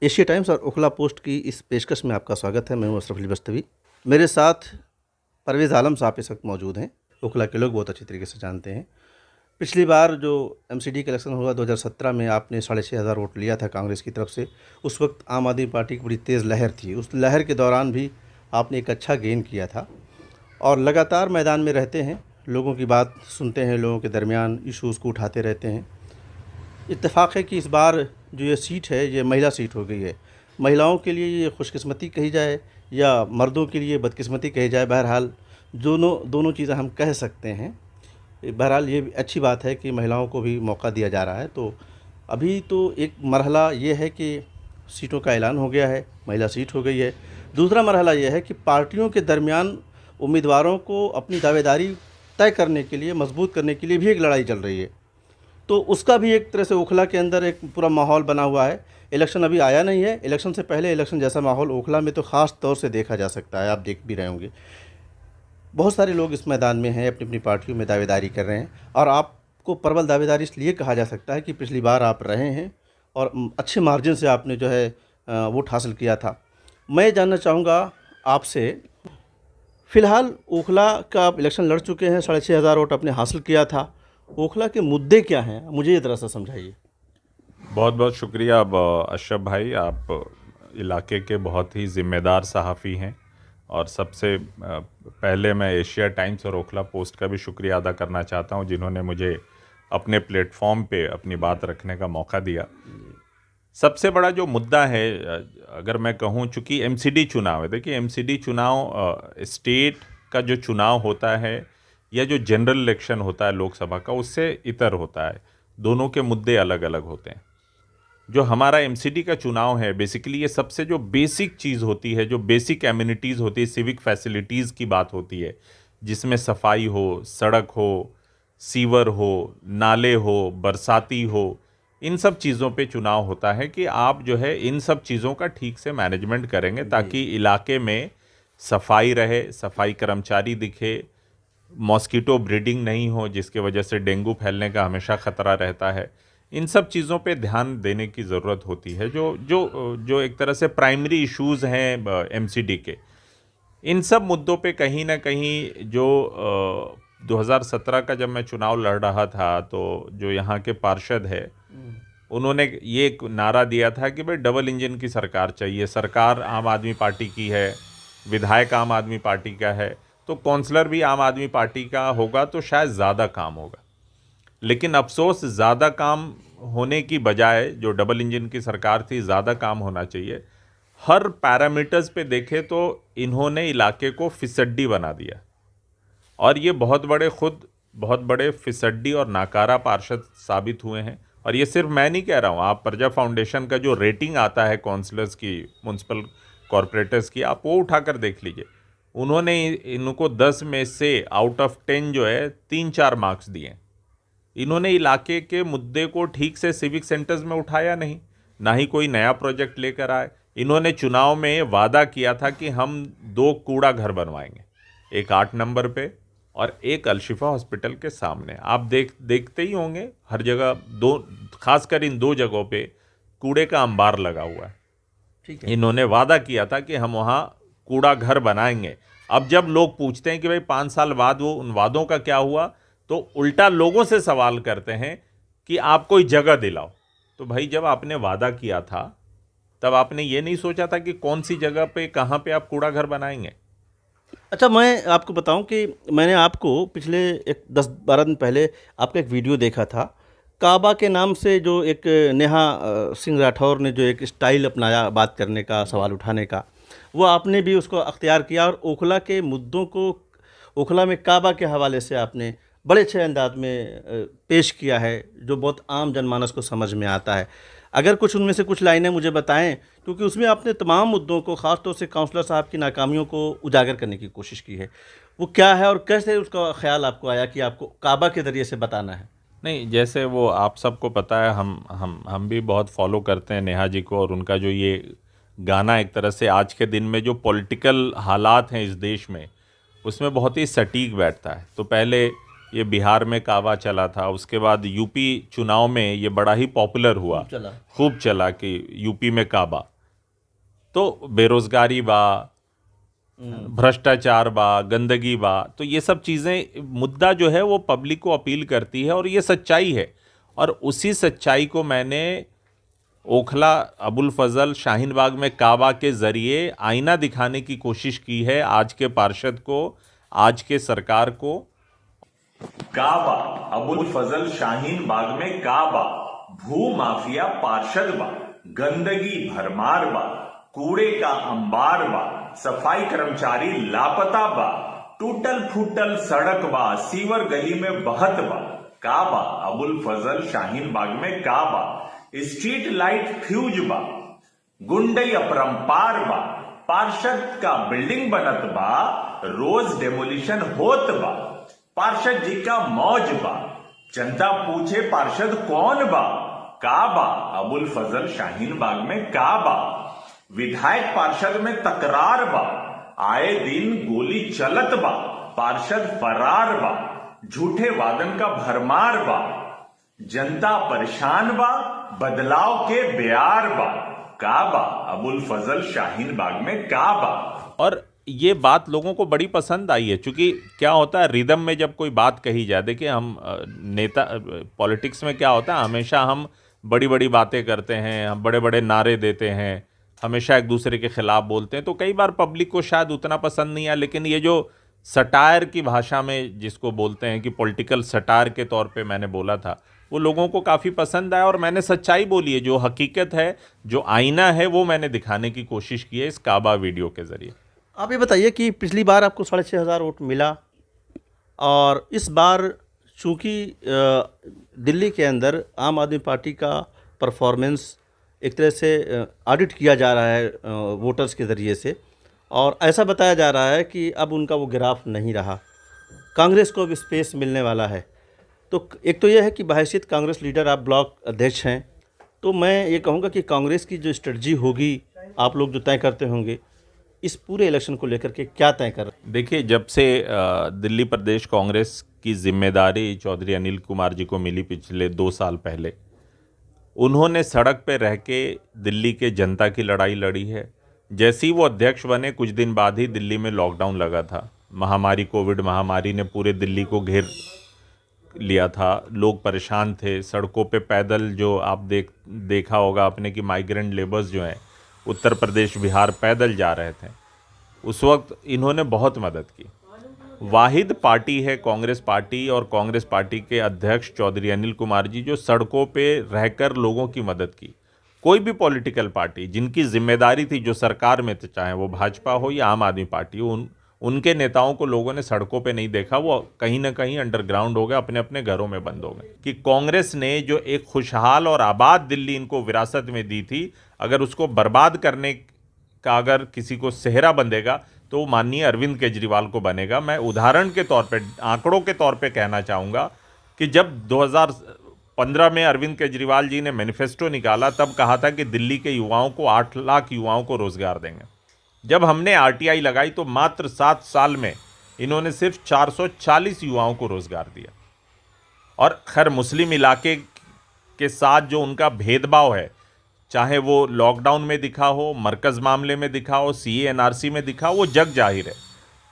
Asia times और Okhla post की इस पेशकश में आपका स्वागत है। मैं हूं अशरफ अली बस्तवी। मेरे साथ परवेज़ आलम साहब इस वक्त मौजूद हैं। ओखला के लोग बहुत अच्छी तरीके से जानते हैं। पिछली बार जो एमसीडी का इलेक्शन हुआ 2017 में, आपने 6,500 वोट लिया था कांग्रेस की तरफ से। उस वक्त आम आदमी पार्टी की बड़ी तेज़ लहर थी। उस लहर के दौरान भी आपने एक अच्छा गेन किया था और लगातार मैदान में रहते हैं, लोगों की बात सुनते हैं, लोगों के दरमियान इशूज़ को उठाते रहते हैं। इत्तेफाक है कि इस बार जो ये सीट है, ये महिला सीट हो गई है। महिलाओं के लिए ये खुशकिस्मती कही जाए या मर्दों के लिए बदकिस्मती कही जाए, बहरहाल दोनों दोनों चीज़ें हम कह सकते हैं। बहरहाल ये भी अच्छी बात है कि महिलाओं को भी मौका दिया जा रहा है। तो अभी तो एक मरहला ये है कि सीटों का ऐलान हो गया है, महिला सीट हो गई है। दूसरा मरहला ये है कि पार्टियों के दरमियान उम्मीदवारों को अपनी दावेदारी तय करने के लिए, मजबूत करने के लिए भी एक लड़ाई चल रही है। तो उसका भी एक तरह से ओखला के अंदर एक पूरा माहौल बना हुआ है। इलेक्शन अभी आया नहीं है, इलेक्शन से पहले इलेक्शन जैसा माहौल ओखला में तो ख़ास तौर से देखा जा सकता है। आप देख भी रहे होंगे, बहुत सारे लोग इस मैदान में हैं, अपनी अपनी पार्टियों में दावेदारी कर रहे हैं। और आपको प्रबल दावेदारी इसलिए कहा जा सकता है कि पिछली बार आप रहे हैं और अच्छे मार्जिन से आपने जो है वोट हासिल किया था। मैं जानना चाहूँगा आपसे, फ़िलहाल ओखला का आप इलेक्शन लड़ चुके हैं, 6,500 वोट आपने हासिल किया था। ओखला के मुद्दे क्या हैं, मुझे ये ज़रा सा समझाइए। बहुत बहुत शुक्रिया अशरफ भाई। आप इलाके के बहुत ही ज़िम्मेदार सहाफ़ी हैं और सबसे पहले मैं एशिया टाइम्स और ओखला पोस्ट का भी शुक्रिया अदा करना चाहता हूं, जिन्होंने मुझे अपने प्लेटफॉर्म पे अपनी बात रखने का मौका दिया। सबसे बड़ा जो मुद्दा है, अगर मैं कहूं, चूँकि एमसीडी चुनाव है, देखिए एमसीडी चुनाव स्टेट का जो चुनाव होता है या जो जनरल इलेक्शन होता है लोकसभा का, उससे इतर होता है। दोनों के मुद्दे अलग अलग होते हैं। जो हमारा एमसीडी का चुनाव है, बेसिकली ये सबसे जो बेसिक चीज़ होती है, जो बेसिक एमिनिटीज़ होती है, सिविक फैसिलिटीज़ की बात होती है, जिसमें सफाई हो, सड़क हो, सीवर हो, नाले हो, बरसाती हो, इन सब चीज़ों पे चुनाव होता है कि आप जो है इन सब चीज़ों का ठीक से मैनेजमेंट करेंगे ताकि इलाके में सफाई रहे, सफाई कर्मचारी दिखे, मॉस्किटो ब्रीडिंग नहीं हो जिसके वजह से डेंगू फैलने का हमेशा ख़तरा रहता है। इन सब चीज़ों पे ध्यान देने की ज़रूरत होती है, जो जो जो एक तरह से प्राइमरी इश्यूज़ हैं एमसीडी के। इन सब मुद्दों पे कहीं ना कहीं जो 2017 का जब मैं चुनाव लड़ रहा था, तो जो यहाँ के पार्षद है, उन्होंने ये एक नारा दिया था कि भाई डबल इंजन की सरकार चाहिए। सरकार आम आदमी पार्टी की है, विधायक आम आदमी पार्टी का है, तो कौंसलर भी आम आदमी पार्टी का होगा तो शायद ज़्यादा काम होगा। लेकिन अफसोस, ज़्यादा काम होने की बजाय जो डबल इंजन की सरकार थी, ज़्यादा काम होना चाहिए। हर पैरामीटर्स पे देखें तो इन्होंने इलाके को फिसड्डी बना दिया और ये बहुत बड़े फिसड्डी और नाकारा पार्षद साबित हुए हैं। और ये सिर्फ मैं नहीं कह रहा हूँ, आप प्रजा फाउंडेशन का जो रेटिंग आता है काउंसलर्स की, म्यूनसिपल कॉरपोरेटर्स की, आप वो उठाकर देख लीजिए। उन्होंने इनको 10 में से आउट ऑफ 10 जो है 3-4 मार्क्स दिए। इन्होंने इलाके के मुद्दे को ठीक से सिविक सेंटर्स में उठाया नहीं, ना ही कोई नया प्रोजेक्ट लेकर आए। इन्होंने चुनाव में वादा किया था कि हम 2 कूड़ा घर बनवाएंगे, एक 8 नंबर पे और एक अलशिफा हॉस्पिटल के सामने। आप देखते ही होंगे हर जगह दो, खासकर इन 2 जगहों पे कूड़े का अंबार लगा हुआ है। ठीक है। इन्होंने वादा किया था कि हम वहाँ कूड़ा घर बनाएंगे। अब जब लोग पूछते हैं कि भाई 5 साल बाद वो उन वादों का क्या हुआ, तो उल्टा लोगों से सवाल करते हैं कि आप कोई जगह दिलाओ। तो भाई जब आपने वादा किया था, तब आपने ये नहीं सोचा था कि कौन सी जगह पे, कहाँ पे आप कूड़ा घर बनाएंगे? अच्छा, मैं आपको बताऊं कि मैंने आपको पिछले एक 10-12 दिन पहले आपका एक वीडियो देखा था। काबा के नाम से जो एक नेहा सिंह राठौर ने जो एक स्टाइल अपनाया बात करने का, सवाल उठाने का, वो आपने भी उसको अख्तियार किया और ओखला के मुद्दों को, ओखला में काबा के हवाले से आपने बड़े अच्छे अंदाज में पेश किया है, जो बहुत आम जनमानस को समझ में आता है। अगर कुछ उनमें से कुछ लाइनें मुझे बताएं, क्योंकि उसमें आपने तमाम मुद्दों को, ख़ास तौर से काउंसलर साहब की नाकामियों को उजागर करने की कोशिश की है। वो क्या है और कैसे उसका ख्याल आपको आया कि आपको काबा के ज़रिए से बताना है? नहीं, जैसे वो आप सबको पता है, हम भी बहुत फॉलो करते हैं नेहा जी को, और उनका जो ये गाना एक तरह से आज के दिन में जो पॉलिटिकल हालात हैं इस देश में, उसमें बहुत ही सटीक बैठता है। तो पहले ये बिहार में काबा चला था, उसके बाद यूपी चुनाव में ये बड़ा ही पॉपुलर हुआ, खूब चला कि यूपी में काबा। तो बेरोजगारी बा, भ्रष्टाचार बा, गंदगी बा, तो ये सब चीज़ें मुद्दा जो है वो पब्लिक को अपील करती है और ये सच्चाई है। और उसी सच्चाई को मैंने ओखला अबुल फजल शाहीन बाग में काबा के ज़रिए आईना दिखाने की कोशिश की है आज के पार्षद को, आज के सरकार को। काबा अबुल फजल शाहीन बाग में काबा, भू माफिया पार्षद बा, गंदगी भरमार बा, कूड़े का अंबार बा, सफाई कर्मचारी लापता बा, टूटल फूटल सड़क बा, सीवर गली में बहत बा। काबा अबुल फजल शाहीन बाग में काबा, स्ट्रीट लाइट फ्यूज बा, गुंडई अपरंपार बा, पार्षद का बिल्डिंग बनत बा, रोज डेमोलिशन होत बा, पार्षद जी का मौज बा, जनता पूछे पार्षद कौन बा। काबा अबुल फजल शाहीन बाग में काबा, विधायक पार्षद में तकरार बा, आए दिन गोली चलत बा, पार्षद फरार बा, झूठे वादन का भरमार बा, जनता परेशान बा, बदलाव के बेयार बा। काबा अबुल फजल शाहीन बाग में काबा। और ये बात लोगों को बड़ी पसंद आई है, क्योंकि क्या होता है रिदम में जब कोई बात कही जाए, देखिए हम नेता पॉलिटिक्स में क्या होता है, हमेशा हम बड़ी बड़ी बातें करते हैं, हम बड़े बड़े नारे देते हैं, हमेशा एक दूसरे के खिलाफ बोलते हैं, तो कई बार पब्लिक को शायद उतना पसंद नहीं आया। लेकिन ये जो सटायर की भाषा में जिसको बोलते हैं कि पॉलिटिकल सटायर के तौर पे मैंने बोला था, वो लोगों को काफ़ी पसंद आया और मैंने सच्चाई बोली है, जो हकीकत है, जो आईना है, वो मैंने दिखाने की कोशिश की है इस काबा वीडियो के ज़रिए। आप ये बताइए कि पिछली बार आपको 6,500 वोट मिला और इस बार चूँकि दिल्ली के अंदर आम आदमी पार्टी का परफॉर्मेंस एक तरह से ऑडिट किया जा रहा है वोटर्स के ज़रिए से, और ऐसा बताया जा रहा है कि अब उनका वो ग्राफ नहीं रहा, कांग्रेस को अब स्पेस मिलने वाला है। तो एक तो ये है कि बहैसियत कांग्रेस लीडर आप ब्लॉक अध्यक्ष हैं, तो मैं ये कहूँगा कि कांग्रेस की जो स्ट्रेटजी होगी, आप लोग जो तय करते होंगे, इस पूरे इलेक्शन को लेकर के क्या तय कर रहे हैं? देखिए, जब से दिल्ली प्रदेश कांग्रेस की जिम्मेदारी चौधरी अनिल कुमार जी को मिली पिछले 2 साल पहले, उन्होंने सड़क पे रह के दिल्ली के जनता की लड़ाई लड़ी है। जैसे ही वो अध्यक्ष बने कुछ दिन बाद ही दिल्ली में लॉकडाउन लगा था, महामारी, कोविड महामारी ने पूरे दिल्ली को घेर लिया था, लोग परेशान थे, सड़कों पे पैदल, जो आप देखा होगा आपने कि माइग्रेंट लेबर्स जो हैं उत्तर प्रदेश बिहार पैदल जा रहे थे, उस वक्त इन्होंने बहुत मदद की। वाहिद पार्टी है कांग्रेस पार्टी, और कांग्रेस पार्टी के अध्यक्ष चौधरी अनिल कुमार जी जो सड़कों पे रहकर लोगों की मदद की। कोई भी पॉलिटिकल पार्टी जिनकी जिम्मेदारी थी, जो सरकार में थे, चाहे वो भाजपा हो या आम आदमी पार्टी हो, उनके नेताओं को लोगों ने सड़कों पे नहीं देखा, वो कहीं ना कहीं अंडरग्राउंड हो गए, अपने अपने घरों में बंद हो गए। कि कांग्रेस ने जो एक खुशहाल और आबाद दिल्ली इनको विरासत में दी थी, अगर उसको बर्बाद करने का अगर किसी को सेहरा बंधेगा तो माननीय अरविंद केजरीवाल को बनेगा। मैं उदाहरण के तौर पे, आंकड़ों के तौर पे कहना चाहूँगा कि जब 2015 में अरविंद केजरीवाल जी ने मैनिफेस्टो निकाला, तब कहा था कि दिल्ली के युवाओं को 8 लाख युवाओं को रोज़गार देंगे। जब हमने आरटीआई लगाई तो मात्र 7 साल में इन्होंने सिर्फ 440 युवाओं को रोज़गार दिया। और खैर मुस्लिम इलाके के साथ जो उनका भेदभाव है, चाहे वो लॉकडाउन में दिखा हो, मरकज़ मामले में दिखा हो, सीए एनआरसी में दिखा हो, वो जग जाहिर है।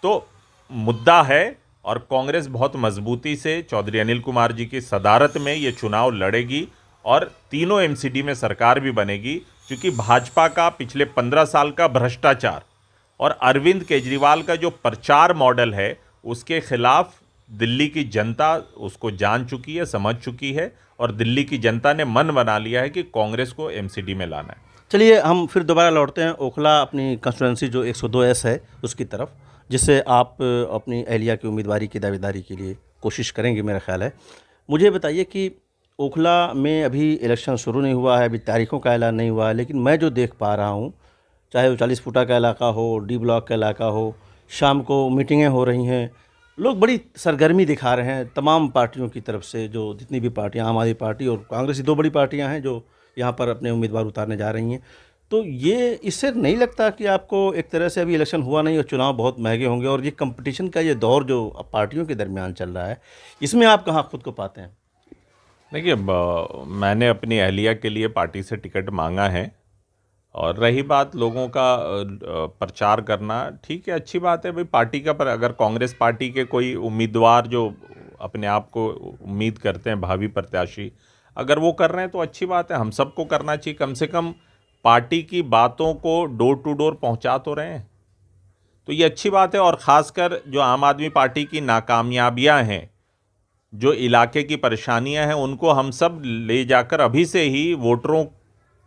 तो मुद्दा है और कांग्रेस बहुत मजबूती से चौधरी अनिल कुमार जी की सदारत में ये चुनाव लड़ेगी और तीनों एमसीडी में सरकार भी बनेगी, क्योंकि भाजपा का पिछले 15 साल का भ्रष्टाचार और अरविंद केजरीवाल का जो प्रचार मॉडल है, उसके खिलाफ दिल्ली की जनता उसको जान चुकी है, समझ चुकी है, और दिल्ली की जनता ने मन बना लिया है कि कांग्रेस को एमसीडी में लाना है। चलिए हम फिर दोबारा लौटते हैं ओखला, अपनी कंस्टिट्यूंसी जो 102S है उसकी तरफ, जिससे आप अपनी अहलिया की उम्मीदवारी की दावेदारी के लिए कोशिश करेंगे, मेरा ख्याल है। मुझे बताइए कि ओखला में अभी इलेक्शन शुरू नहीं हुआ है, अभी तारीखों का ऐलान नहीं हुआ है, लेकिन मैं जो देख पा रहा हूँ, चाहे वो 40 फुटा का इलाका हो, डी ब्लॉक का इलाका हो, शाम को मीटिंगें हो रही हैं, लोग बड़ी सरगर्मी दिखा रहे हैं तमाम पार्टियों की तरफ से, जो जितनी भी पार्टियां, आम आदमी पार्टी और कांग्रेस, 2 बड़ी पार्टियां हैं जो यहाँ पर अपने उम्मीदवार उतारने जा रही हैं। तो ये इससे नहीं लगता कि आपको एक तरह से अभी इलेक्शन हुआ नहीं और चुनाव बहुत महंगे होंगे और ये कंपटीशन का ये दौर जो पार्टियों के दरमियान चल रहा है, इसमें आप कहाँ खुद को पाते हैं? देखिए, मैंने अपनी अहलिया के लिए पार्टी से टिकट मांगा है। और रही बात लोगों का प्रचार करना, ठीक है, अच्छी बात है भाई, पार्टी का। पर अगर कांग्रेस पार्टी के कोई उम्मीदवार जो अपने आप को उम्मीद करते हैं भावी प्रत्याशी, अगर वो कर रहे हैं तो अच्छी बात है, हम सबको करना चाहिए। कम से कम पार्टी की बातों को डोर टू डोर पहुंचा तो रहे हैं, तो ये अच्छी बात है। और ख़ासकर जो आम आदमी पार्टी की नाकामयाबियां हैं, जो इलाके की परेशानियां हैं, उनको हम सब ले जाकर अभी से ही वोटरों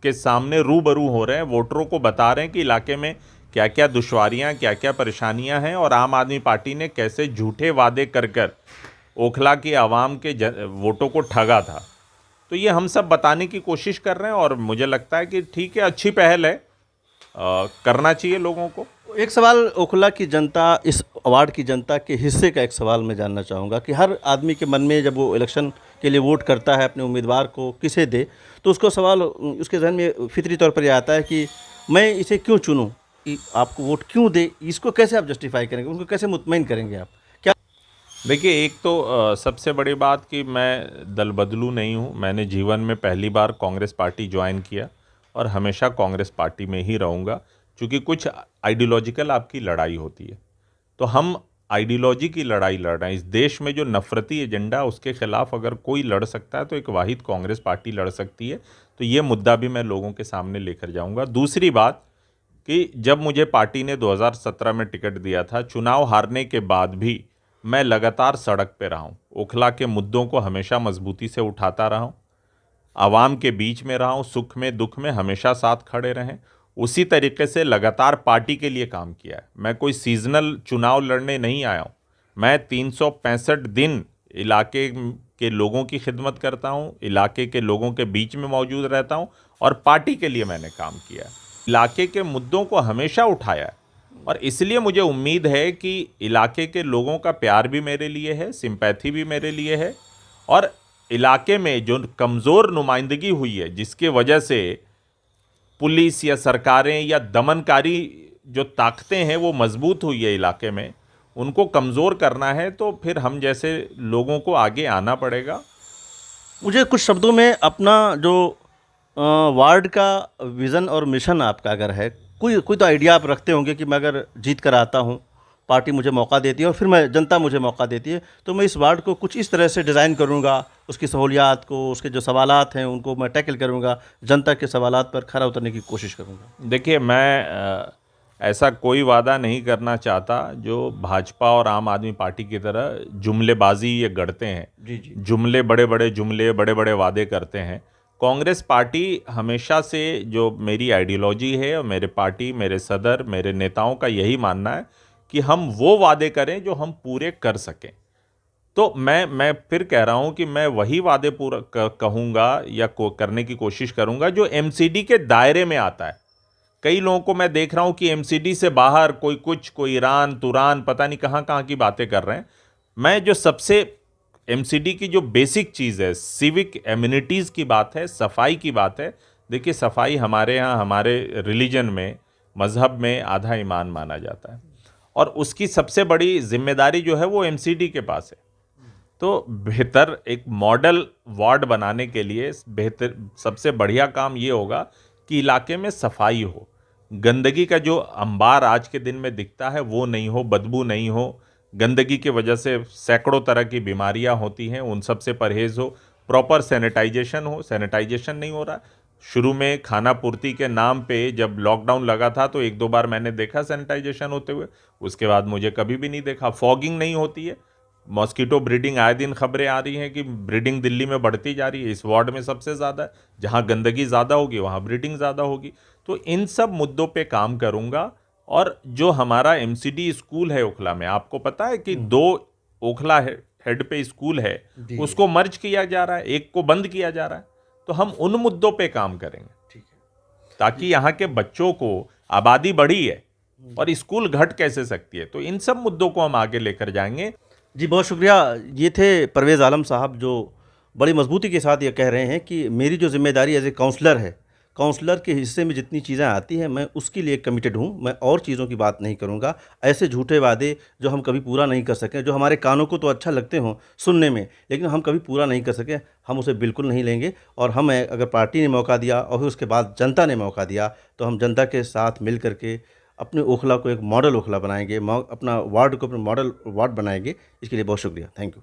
के सामने रूबरू हो रहे हैं, वोटरों को बता रहे हैं कि इलाके में क्या क्या दुश्वारियां, क्या क्या परेशानियां हैं, और आम आदमी पार्टी ने कैसे झूठे वादे कर कर ओखला की आवाम के वोटों को ठगा था। तो ये हम सब बताने की कोशिश कर रहे हैं, और मुझे लगता है कि ठीक है, अच्छी पहल है, करना चाहिए लोगों को। एक सवाल ओखला की जनता, इस अवार्ड की जनता के हिस्से का एक सवाल मैं जानना चाहूँगा कि हर आदमी के मन में जब वो इलेक्शन के लिए वोट करता है अपने उम्मीदवार को किसे दे, तो उसको सवाल उसके जहन में फितरी तौर पर यह आता है कि मैं इसे क्यों चुनूं, कि आपको वोट क्यों दे। इसको कैसे आप जस्टिफाई करेंगे, उनको कैसे मुतमईन करेंगे आप? क्या देखिए, एक तो सबसे बड़ी बात कि मैं दल बदलू नहीं हूँ। मैंने जीवन में पहली बार कांग्रेस पार्टी ज्वाइन किया और हमेशा कांग्रेस पार्टी में ही रहूँगा, क्योंकि कुछ आइडियोलॉजिकल आपकी लड़ाई होती है, तो हम आइडियोलॉजी की लड़ाई लड़ रहे हैं। इस देश में जो नफरती एजेंडा, उसके खिलाफ अगर कोई लड़ सकता है तो एक वाहिद कांग्रेस पार्टी लड़ सकती है। तो ये मुद्दा भी मैं लोगों के सामने लेकर जाऊंगा। दूसरी बात कि जब मुझे पार्टी ने 2017 में टिकट दिया था, चुनाव हारने के बाद भी मैं लगातार सड़क पे रहा हूँ, ओखला के मुद्दों को हमेशा मजबूती से उठाता रहा हूँ, आवाम के बीच में रहा हूँ, सुख में दुख में हमेशा साथ खड़े रहें। उसी तरीके से लगातार पार्टी के लिए काम किया है। मैं कोई सीजनल चुनाव लड़ने नहीं आया हूँ, मैं 365 दिन इलाके के लोगों की खिदमत करता हूँ, इलाके के लोगों के बीच में मौजूद रहता हूँ, और पार्टी के लिए मैंने काम किया है। इलाके के मुद्दों को हमेशा उठाया है, और इसलिए मुझे उम्मीद है कि इलाके के लोगों का प्यार भी मेरे लिए है, सिंपैथी भी मेरे लिए है, और इलाके में जो कमज़ोर नुमाइंदगी हुई है, जिसके वजह से पुलिस या सरकारें या दमनकारी जो ताकतें हैं वो मजबूत हुई है इलाके में, उनको कमज़ोर करना है, तो फिर हम जैसे लोगों को आगे आना पड़ेगा। मुझे कुछ शब्दों में अपना जो वार्ड का विज़न और मिशन आपका अगर है, कोई कोई तो आइडिया आप रखते होंगे कि मैं अगर जीत कर आता हूँ, पार्टी मुझे मौका देती है और फिर मैं जनता मुझे मौका देती है, तो मैं इस वार्ड को कुछ इस तरह से डिज़ाइन करूँगा, उसकी सहूलियात को, उसके जो सवालात हैं उनको मैं टैकल करूँगा, जनता के सवालात पर खरा उतरने की कोशिश करूँगा। देखिए, मैं ऐसा कोई वादा नहीं करना चाहता जो भाजपा और आम आदमी पार्टी की तरह जुमलेबाजी ये गढ़ते हैं। जी जी। जुमले, बड़े बड़े जुमले, बड़े बड़े वादे करते हैं। कांग्रेस पार्टी हमेशा से, जो मेरी आइडियोलॉजी है और मेरे पार्टी, मेरे सदर, मेरे नेताओं का यही मानना है कि हम वो वादे करें जो हम पूरे कर सकें। तो मैं फिर कह रहा हूं कि मैं वही वादे पूरा कहूँगा या करने की कोशिश करूँगा जो एमसीडी के दायरे में आता है। कई लोगों को मैं देख रहा हूं कि एमसीडी से बाहर कोई ईरान तुरान पता नहीं कहाँ कहाँ की बातें कर रहे हैं। मैं जो सबसे एमसीडी की जो बेसिक चीज़ है, सिविक एम्यूनिटीज़ की बात है, सफाई की बात है। देखिए, सफाई हमारे यहाँ, हमारे रिलीजन में, मज़हब में आधा ईमान माना जाता है, और उसकी सबसे बड़ी जिम्मेदारी जो है वो एमसीडी के पास है। तो बेहतर एक मॉडल वार्ड बनाने के लिए बेहतर, सबसे बढ़िया काम ये होगा कि इलाके में सफाई हो, गंदगी का जो अंबार आज के दिन में दिखता है वो नहीं हो, बदबू नहीं हो। गंदगी की वजह से सैकड़ों तरह की बीमारियां होती हैं, उन सब से परहेज हो। प्रॉपर सैनिटाइजेशन हो, सैनिटाइजेशन नहीं हो रहा। शुरू में खाना पूर्ति के नाम पे जब लॉकडाउन लगा था तो एक दो बार मैंने देखा सैनिटाइजेशन होते हुए, उसके बाद मुझे कभी भी नहीं देखा। फॉगिंग नहीं होती है, मॉस्किटो ब्रीडिंग, आए दिन खबरें आ रही हैं कि ब्रीडिंग दिल्ली में बढ़ती जा रही है। इस वार्ड में सबसे ज़्यादा है, जहाँ गंदगी ज़्यादा होगी वहाँ ब्रीडिंग ज़्यादा होगी। तो इन सब मुद्दों पे काम करूँगा। और जो हमारा एमसीडी स्कूल है ओखला में, आपको पता है कि 2 ओखला हेड पे स्कूल है, उसको मर्ज किया जा रहा है, एक को बंद किया जा रहा है। तो हम उन मुद्दों पे काम करेंगे, ठीक है, ताकि यहाँ के बच्चों को, आबादी बढ़ी है और स्कूल घट कैसे सकती है, तो इन सब मुद्दों को हम आगे लेकर जाएंगे। जी बहुत शुक्रिया। ये थे परवेज़ आलम साहब, जो बड़ी मजबूती के साथ ये कह रहे हैं कि मेरी जो जिम्मेदारी एज ए काउंसलर है, काउंसलर के हिस्से में जितनी चीज़ें आती हैं मैं उसके लिए कमिटेड हूँ। मैं और चीज़ों की बात नहीं करूँगा। ऐसे झूठे वादे जो हम कभी पूरा नहीं कर सकें, जो हमारे कानों को तो अच्छा लगते हों सुनने में, लेकिन हम कभी पूरा नहीं कर सके, हम उसे बिल्कुल नहीं लेंगे। और हमें अगर पार्टी ने मौका दिया और फिर उसके बाद जनता ने मौका दिया तो हम जनता के साथ मिल करके अपने ओखला को एक मॉडल ओखला बनाएंगे, अपना वार्ड को अपना मॉडल वार्ड बनाएंगे। इसके लिए बहुत शुक्रिया। Thank you.